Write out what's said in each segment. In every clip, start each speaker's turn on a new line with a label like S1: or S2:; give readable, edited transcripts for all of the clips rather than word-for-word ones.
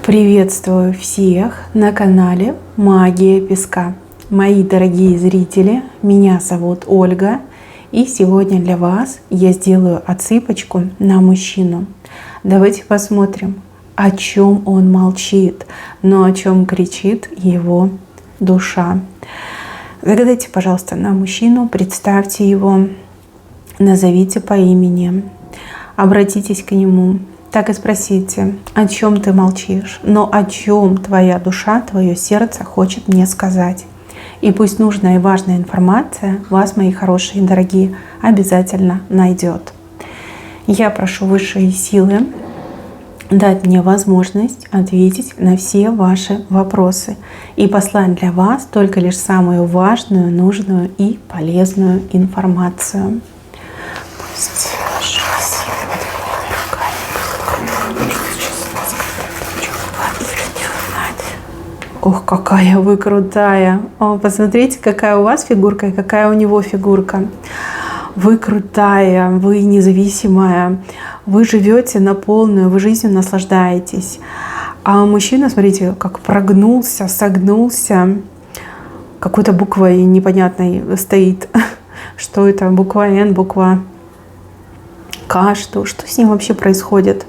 S1: Приветствую всех на канале Магия Песка. Мои дорогие зрители, меня зовут Ольга, и сегодня для вас я сделаю отсыпочку на мужчину. Давайте посмотрим, о чем он молчит, но о чем кричит его душа. Загадайте, пожалуйста, на мужчину, представьте его, назовите по имени, обратитесь к нему. Так и спросите, о чем ты молчишь, но о чем твоя душа, твое сердце хочет мне сказать. И пусть нужная и важная информация вас, мои хорошие и дорогие, обязательно найдет. Я прошу высшие силы дать мне возможность ответить на все ваши вопросы и послать для вас только лишь самую важную, нужную и полезную информацию. Пусть Ох, какая вы крутая! О, посмотрите, какая у вас фигурка и какая у него фигурка. Вы крутая, вы независимая, вы живете на полную, вы жизнью наслаждаетесь. А мужчина, смотрите, как прогнулся, согнулся, какой-то буквой непонятной стоит. Что это? Буква Н, буква К, что с ним вообще происходит?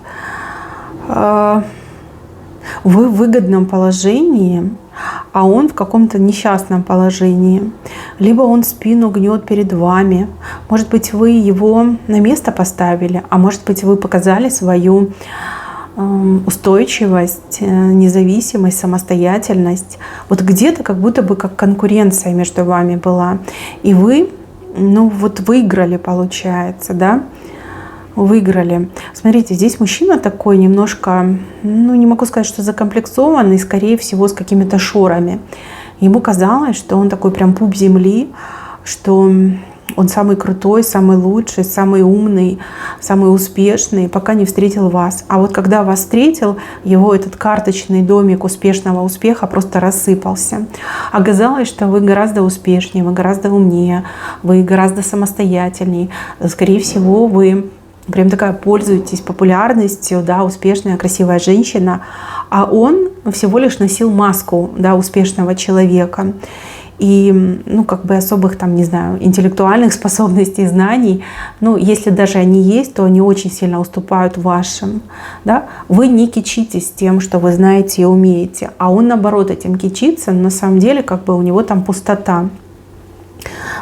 S1: Вы в выгодном положении, а он в каком-то несчастном положении. Либо он спину гнет перед вами. Может быть, вы его на место поставили, а может быть, вы показали свою устойчивость, независимость, самостоятельность. Вот где-то как будто бы как конкуренция между вами была. И вы, выиграли, получается, да? Выиграли. Смотрите, здесь мужчина такой немножко, не могу сказать, что закомплексованный, скорее всего, с какими-то шорами. Ему казалось, что он такой прям пуп земли, что он самый крутой, самый лучший, самый умный, самый успешный, пока не встретил вас. А вот когда вас встретил, его этот карточный домик успешного успеха просто рассыпался. Оказалось, что вы гораздо успешнее, вы гораздо умнее, вы гораздо самостоятельнее. Скорее всего, вы прям такая пользуетесь популярностью, да, успешная, красивая женщина, а он всего лишь носил маску, да, успешного человека. И, особых там, не знаю, интеллектуальных способностей, знаний, если даже они есть, то они очень сильно уступают вашим, да. Вы не кичитесь тем, что вы знаете и умеете, а он, наоборот, этим кичится, но на самом деле, у него там пустота.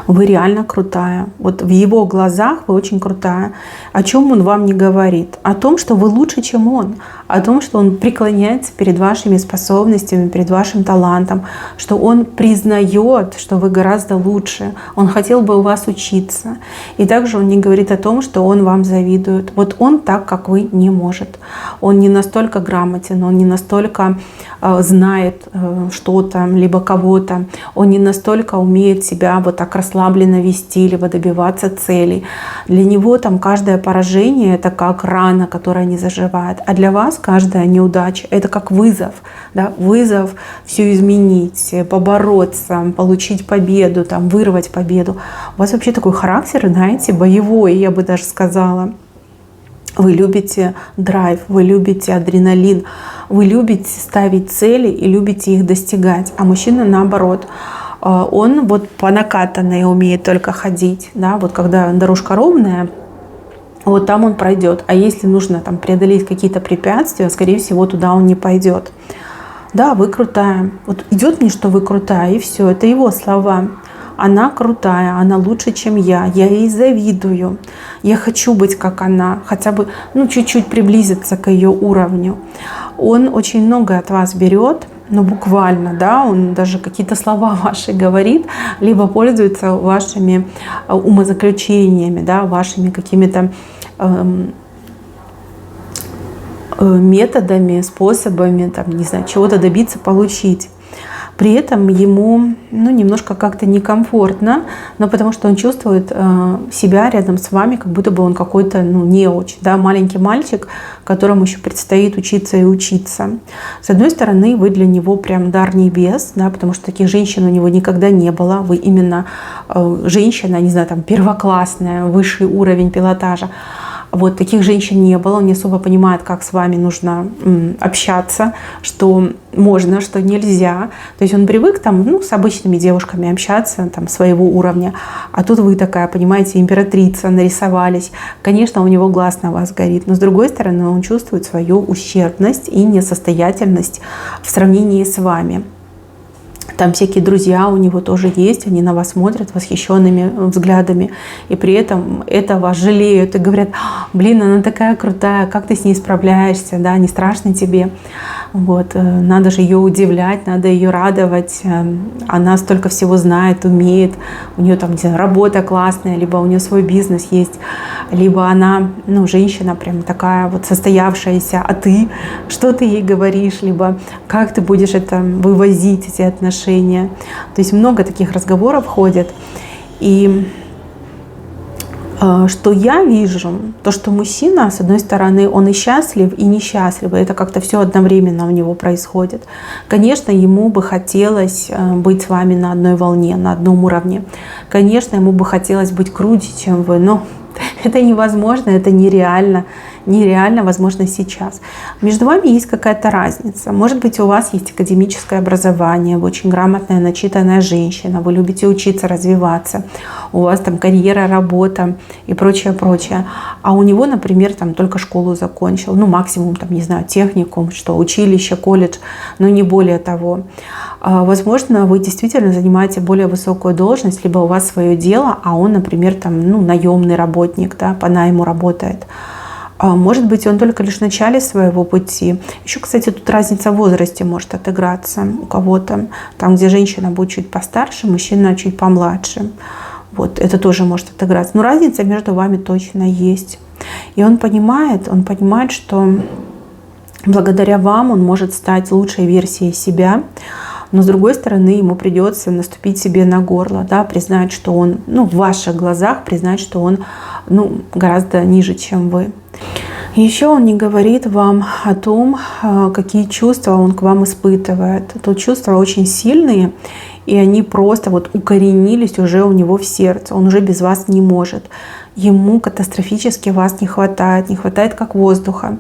S1: Вы реально крутая. Вот в его глазах вы очень крутая. О чем он вам не говорит? О том, что вы лучше, чем он. О том, что он преклоняется перед вашими способностями, перед вашим талантом. Что он признает, что вы гораздо лучше. Он хотел бы у вас учиться. И также он не говорит о том, что он вам завидует. Вот он так, как вы, не может. Он не настолько грамотен, он не настолько знает что-то, либо кого-то. Он не настолько умеет себя вот так расслабленно вести, либо добиваться целей. Для него там каждое поражение — это как рана, которая не заживает. А для вас каждая неудача — это как вызов. Да? Вызов все изменить, побороться, получить победу, вырвать победу. У вас вообще такой характер, знаете, боевой, я бы даже сказала. Вы любите драйв, вы любите адреналин, вы любите ставить цели и любите их достигать. А мужчина наоборот. Он вот по накатанной умеет только ходить. Да? Вот когда дорожка ровная, вот там он пройдет. А если нужно преодолеть какие-то препятствия, скорее всего, туда он не пойдет. Да, вы крутая. Вот идет мне, что вы крутая, и все. Это его слова. Она крутая, она лучше, чем я ей завидую. Я хочу быть как она, хотя бы чуть-чуть приблизиться к ее уровню. Он очень многое от вас берет, буквально, да, он даже какие-то слова ваши говорит, либо пользуется вашими умозаключениями, да, вашими какими-то методами, способами, чего-то добиться, получить. При этом ему немножко как-то некомфортно, но потому что он чувствует себя рядом с вами, как будто бы он какой-то неуч, да, маленький мальчик, которому еще предстоит учиться и учиться. С одной стороны, вы для него прям дар небес, да, потому что таких женщин у него никогда не было. Вы именно женщина, не знаю, первоклассная, высший уровень пилотажа. Вот таких женщин не было, он не особо понимает, как с вами нужно общаться, что можно, что нельзя. То есть он привык там, ну, с обычными девушками общаться там, своего уровня, а тут вы такая, понимаете, императрица, нарисовались. Конечно, у него глаз на вас горит, но с другой стороны он чувствует свою ущербность и несостоятельность в сравнении с вами. Там всякие друзья у него тоже есть, они на вас смотрят восхищенными взглядами, и при этом это вас жалеют и говорят: блин, она такая крутая, как ты с ней справляешься, да, не страшно тебе, вот, надо же ее удивлять, надо ее радовать, она столько всего знает, умеет, у нее там, не знаю, работа классная, либо у нее свой бизнес есть, либо она, ну, женщина прям такая вот состоявшаяся, а ты, что ты ей говоришь, либо как ты будешь это вывозить, эти отношения. То есть много таких разговоров ходит. И что я вижу, то, что мужчина, с одной стороны, он и счастлив, и несчастлив. Это как-то все одновременно у него происходит. Конечно, ему бы хотелось быть с вами на одной волне, на одном уровне. Конечно, ему бы хотелось быть круче, чем вы, но это невозможно, это нереально. Нереально, возможно, сейчас. Между вами есть какая-то разница. Может быть, у вас есть академическое образование, вы очень грамотная, начитанная женщина, вы любите учиться, развиваться, у вас там карьера, работа и прочее, прочее. А у него, например, там только школу закончил, ну, максимум, там, не знаю, техникум, что, училище, колледж, но не более того. Возможно, вы действительно занимаете более высокую должность, либо у вас свое дело, а он, например, там, ну, наемный работник, да, по найму работает. Может быть, он только лишь в начале своего пути. Еще, кстати, тут разница в возрасте может отыграться у кого-то. Там, где женщина будет чуть постарше, мужчина чуть помладше. Вот, это тоже может отыграться. Но разница между вами точно есть. И он понимает, что благодаря вам он может стать лучшей версией себя. Но, с другой стороны, ему придется наступить себе на горло, да, признать, что он, ну, в ваших глазах, признать, что он, ну, гораздо ниже, чем вы. Еще он не говорит вам о том, какие чувства он к вам испытывает. Тут чувства очень сильные, и они просто вот укоренились уже у него в сердце. Он уже без вас не может. Ему катастрофически вас не хватает как воздуха.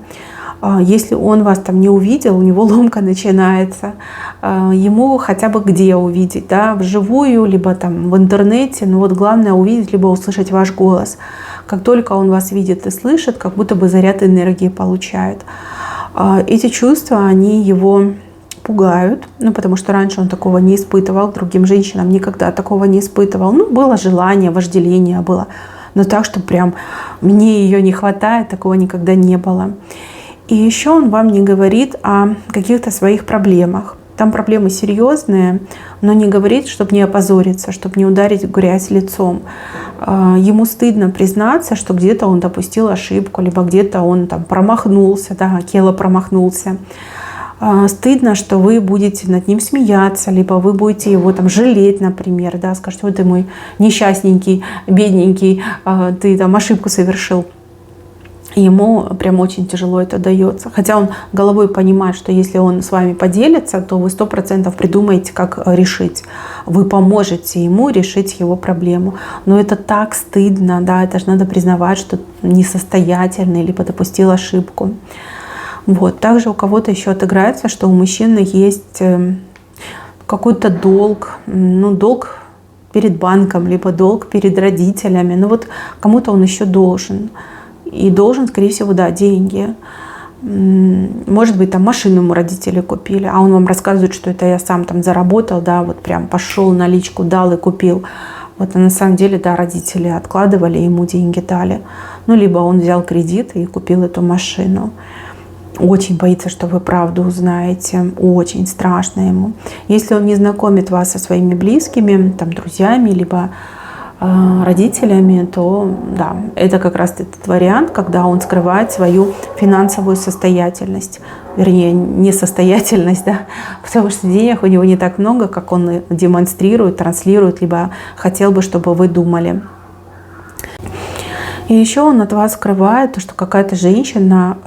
S1: Если он вас там не увидел, у него ломка начинается. Ему хотя бы где увидеть, да, вживую, либо там в интернете. Но вот главное увидеть, либо услышать ваш голос. Как только он вас видит и слышит, как будто бы заряд энергии получает. Эти чувства, они его пугают, ну, потому что раньше он такого не испытывал, другим женщинам никогда такого не испытывал. Ну, было желание, вожделение было. Но так, что прям мне ее не хватает, такого никогда не было. И еще он вам не говорит о каких-то своих проблемах. Там проблемы серьезные, но не говорит, чтобы не опозориться, чтобы не ударить в грязь лицом. Ему стыдно признаться, что где-то он допустил ошибку, либо где-то он там промахнулся, да, Акела промахнулся. Стыдно, что вы будете над ним смеяться, либо вы будете его там жалеть, например, да, скажете: вот ты мой несчастненький, бедненький, ты там ошибку совершил. Ему прям очень тяжело это дается. Хотя он головой понимает, что если он с вами поделится, то вы 100% придумаете, как решить. Вы поможете ему решить его проблему. Но это так стыдно, да, это же надо признавать, что несостоятельный, либо допустил ошибку. Вот. Также у кого-то еще отыграется, что у мужчины есть какой-то долг, ну, долг перед банком, либо долг перед родителями. Ну вот кому-то он еще должен. И должен, скорее всего, да, деньги. Может быть, там машину ему родители купили, а он вам рассказывает, что это я сам там заработал, да, вот прям пошел, наличку дал и купил. Вот, а на самом деле, да, родители откладывали, ему деньги дали. Ну, либо он взял кредит и купил эту машину. Очень боится, что вы правду узнаете. Очень страшно ему. Если он не знакомит вас со своими близкими, там, друзьями, либо родителями, то да, это как раз этот вариант, когда он скрывает свою финансовую состоятельность, вернее, несостоятельность, да, потому что денег у него не так много, как он демонстрирует, транслирует, либо хотел бы, чтобы вы думали. И еще он от вас скрывает то, что какая-то женщина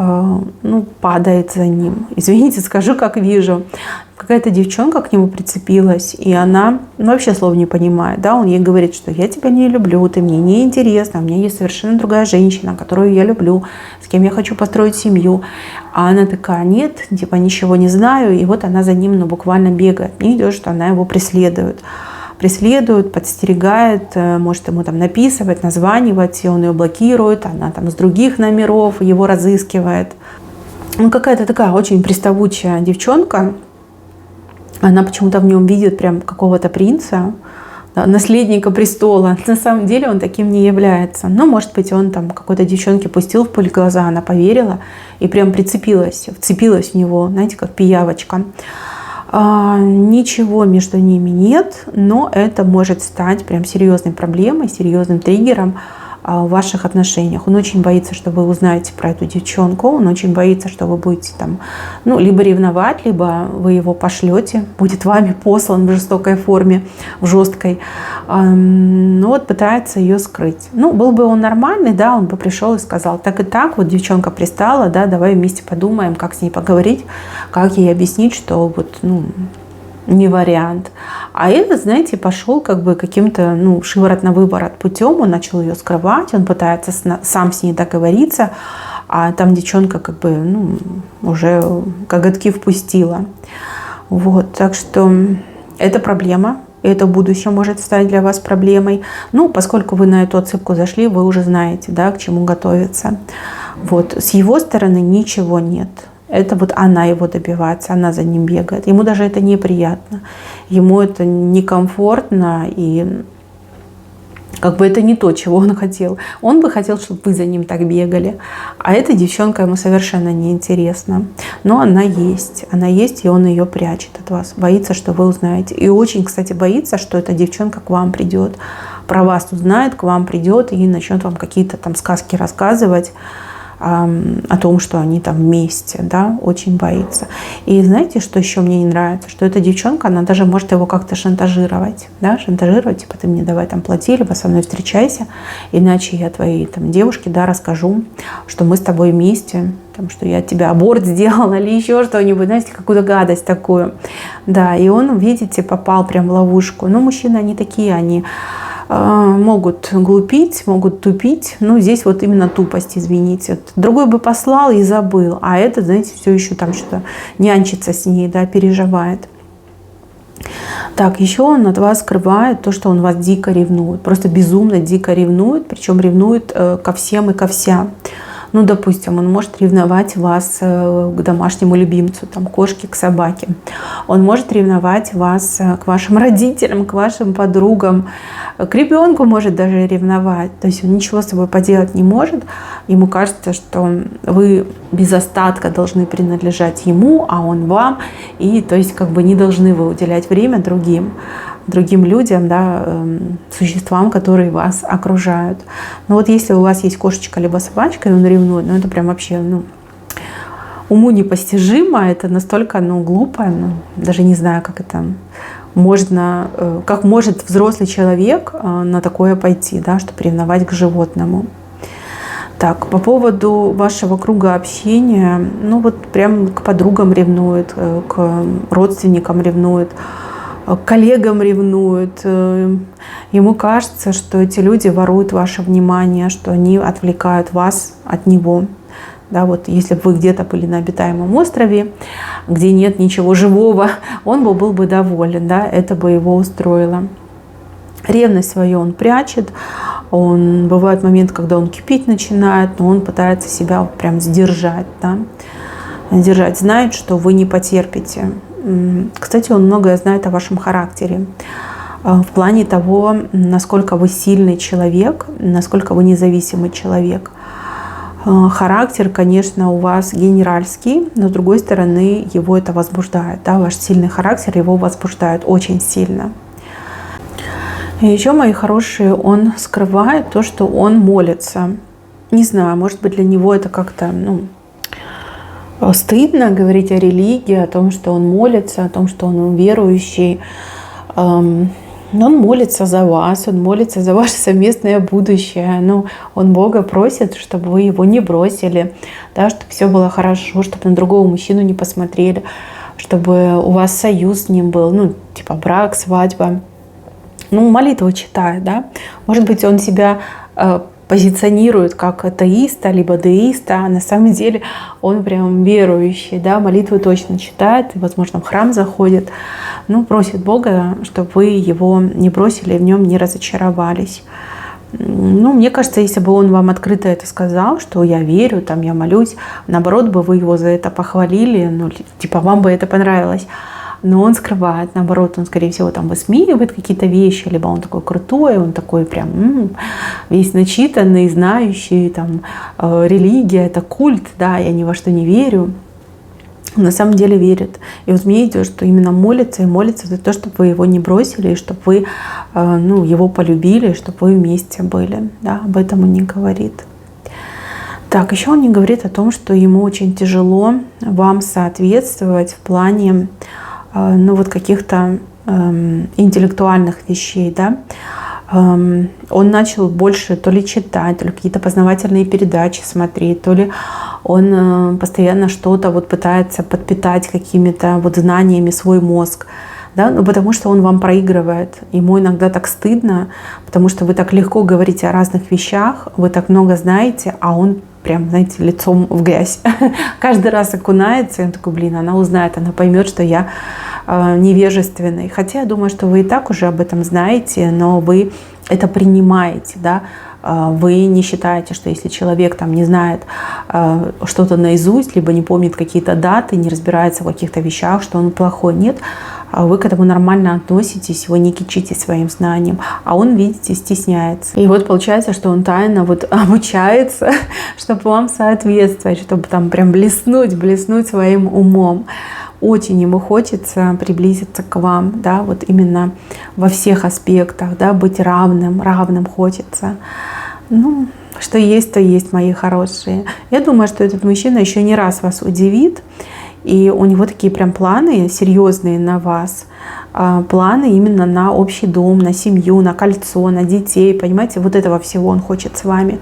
S1: падает за ним. Извините, скажу, как вижу. Какая-то девчонка к нему прицепилась, и она вообще слов не понимает. Да? Он ей говорит, что я тебя не люблю, ты мне не интересна, у меня есть совершенно другая женщина, которую я люблю, с кем я хочу построить семью. А она такая: нет, типа ничего не знаю. И вот она за ним буквально бегает. Не идет, что она его преследует, подстерегает, может ему там написывать, названивать, и он ее блокирует, она там с других номеров его разыскивает. Какая-то такая очень приставучая девчонка. Она почему-то в нем видит прям какого-то принца, да, наследника престола. На самом деле он таким не является. Но, может быть, он там какой-то девчонке пустил в пыль глаза, она поверила и прям вцепилась в него, знаете, как пиявочка. Ничего между ними нет, но это может стать прям серьезной проблемой, серьезным триггером в ваших отношениях. Он очень боится, что вы узнаете про эту девчонку, он очень боится, что вы будете там, либо ревновать, либо вы его пошлете, будет вами послан в жестокой форме, в жесткой. Пытается ее скрыть. Был бы он нормальный, да, он бы пришел и сказал: так и так, вот девчонка пристала, да, давай вместе подумаем, как с ней поговорить, как ей объяснить, что не вариант. А этот, знаете, пошел каким-то шиворот на выворот путем, он начал ее скрывать, он пытается сам с ней договориться, а там девчонка уже коготки впустила. Так что это проблема, это в будущем может стать для вас проблемой. Поскольку вы на эту отсыпку зашли, вы уже знаете, да, к чему готовиться. С его стороны ничего нет. Это она его добивается, она за ним бегает. Ему даже это неприятно, ему это некомфортно, и это не то, чего он хотел. Он бы хотел, чтобы вы за ним так бегали. А эта девчонка ему совершенно неинтересна. Но она есть, и он ее прячет от вас. Боится, что вы узнаете. И очень, кстати, боится, что эта девчонка к вам придет. Про вас узнает, к вам придет и начнет вам какие-то там сказки рассказывать о том, что они там вместе, да, очень боится. И знаете, что еще мне не нравится? Что эта девчонка, она даже может его как-то шантажировать, да, типа: ты мне давай там плати, либо со мной встречайся, иначе я твоей там девушке, да, расскажу, что мы с тобой вместе, там, что я от тебя аборт сделала или еще что-нибудь, знаете, какую-то гадость такую. Да, и он, видите, попал прям в ловушку. Мужчины, они такие, они могут глупить, могут тупить. Здесь именно тупость, извините. Другой бы послал и забыл, а этот, знаете, все еще там что-то нянчится с ней, да, переживает. Так, еще он от вас скрывает то, что он вас дико ревнует, просто безумно дико ревнует, причем ревнует ко всем и ко вся. Допустим, он может ревновать вас к домашнему любимцу, там, кошке, к собаке. Он может ревновать вас к вашим родителям, к вашим подругам, к ребенку может даже ревновать. То есть он ничего с собой поделать не может. Ему кажется, что вы без остатка должны принадлежать ему, а он вам. И то есть не должны вы уделять время другим людям, да, существам, которые вас окружают. Если у вас есть кошечка либо собачка, и он ревнует, это прям вообще, уму непостижимо, это настолько, глупо, даже не знаю, как это можно, как может взрослый человек на такое пойти, да, чтобы ревновать к животному. Так, по поводу вашего круга общения, прям к подругам ревнует, к родственникам ревнует, к коллегам ревнует. Ему кажется, что эти люди воруют ваше внимание, что они отвлекают вас от него. Да, если бы вы где-то были на обитаемом острове, где нет ничего живого, он был бы доволен, да, это бы его устроило. Ревность свою он прячет. Бывает момент, когда он кипеть начинает, но он пытается себя прям сдержать, да? Сдержать, знает, что вы не потерпите. Кстати, он многое знает о вашем характере. В плане того, насколько вы сильный человек, насколько вы независимый человек. Характер, конечно, у вас генеральский, но с другой стороны, его это возбуждает. Да? Ваш сильный характер его возбуждает очень сильно. И еще, мои хорошие, он скрывает то, что он молится. Не знаю, может быть, для него это как-то стыдно говорить о религии, о том, что он молится, о том, что он верующий. Он молится за вас, он молится за ваше совместное будущее. Ну, он Бога просит, чтобы вы его не бросили, да, чтобы все было хорошо, чтобы на другого мужчину не посмотрели, чтобы у вас союз с ним был, ну, типа брак, свадьба. Ну, молитву читает, да. Может быть, он себя позиционирует как атеиста, либо деиста, а на самом деле он прям верующий, да, молитвы точно читает, и, возможно, в храм заходит, ну, просит Бога, чтобы вы его не бросили, в нем не разочаровались. Ну, мне кажется, если бы он вам открыто это сказал, что я верю, там, я молюсь, наоборот бы вы его за это похвалили, ну, типа, вам бы это понравилось. Но он скрывает, наоборот, он, скорее всего, там высмеивает какие-то вещи, либо он такой крутой, он такой прям весь начитанный, знающий, там, религия, это культ, да, я ни во что не верю. На самом деле верит. И вот мне идет, что именно молится и молится за то, чтобы вы его не бросили, и чтобы вы, ну, его полюбили, чтобы вы вместе были, да, об этом он не говорит. Так, еще он не говорит о том, что ему очень тяжело вам соответствовать в плане, ну, вот каких-то интеллектуальных вещей, да. Он начал больше то ли читать, то ли какие-то познавательные передачи смотреть, то ли он постоянно что-то вот пытается подпитать какими-то вот знаниями свой мозг, да, ну, потому что он вам проигрывает. Ему иногда так стыдно, потому что вы так легко говорите о разных вещах, вы так много знаете, а он прям, знаете, лицом в грязь. Каждый раз окунается, и он такой, блин, она узнает, она поймет, что я невежественный. Хотя я думаю, что вы и так уже об этом знаете, но вы это принимаете, да. Вы не считаете, что если человек там не знает что-то наизусть, либо не помнит какие-то даты, не разбирается в каких-то вещах, что он плохой. Нет, вы к этому нормально относитесь, вы не кичитесь своим знанием, а он, видите, стесняется. И вот получается, что он тайно вот обучается, чтобы вам соответствовать, чтобы там прям блеснуть своим умом. Очень ему хочется приблизиться к вам, да, вот именно во всех аспектах, да, быть равным хочется. Ну, что есть, то есть, мои хорошие. Я думаю, что этот мужчина еще не раз вас удивит, и у него такие прям планы серьезные на вас, планы именно на общий дом, на семью, на кольцо, на детей, понимаете, вот этого всего он хочет с вами.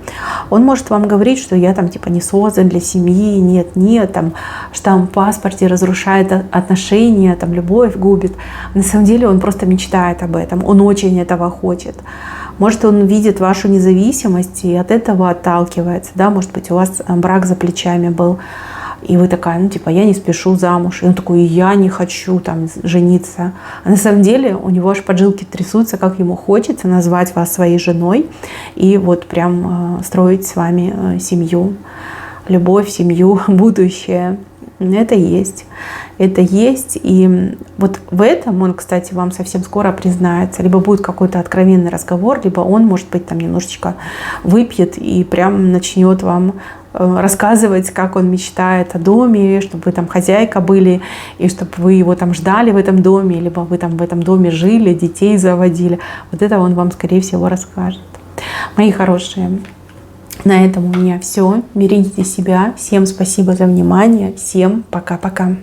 S1: Он может вам говорить, что я там типа не создан для семьи, нет, там штамп в паспорте разрушает отношения, там любовь губит. На самом деле он просто мечтает об этом, он очень этого хочет. Может, он видит вашу независимость и от этого отталкивается, да, может быть, у вас брак за плечами был, и вы такая, ну, типа, я не спешу замуж. И он такой, я не хочу там жениться. А на самом деле у него аж поджилки трясутся, как ему хочется назвать вас своей женой и вот прям строить с вами семью, любовь, семью, будущее. Это есть. Это есть. И вот в этом он, кстати, вам совсем скоро признается. Либо будет какой-то откровенный разговор, либо он, может быть, там немножечко выпьет и прям начнет вам рассказывать, как он мечтает о доме, чтобы вы там хозяйка были, и чтобы вы его там ждали в этом доме, либо вы там в этом доме жили, детей заводили. Вот это он вам, скорее всего, расскажет. Мои хорошие, на этом у меня все. Берегите себя. Всем спасибо за внимание. Всем пока-пока.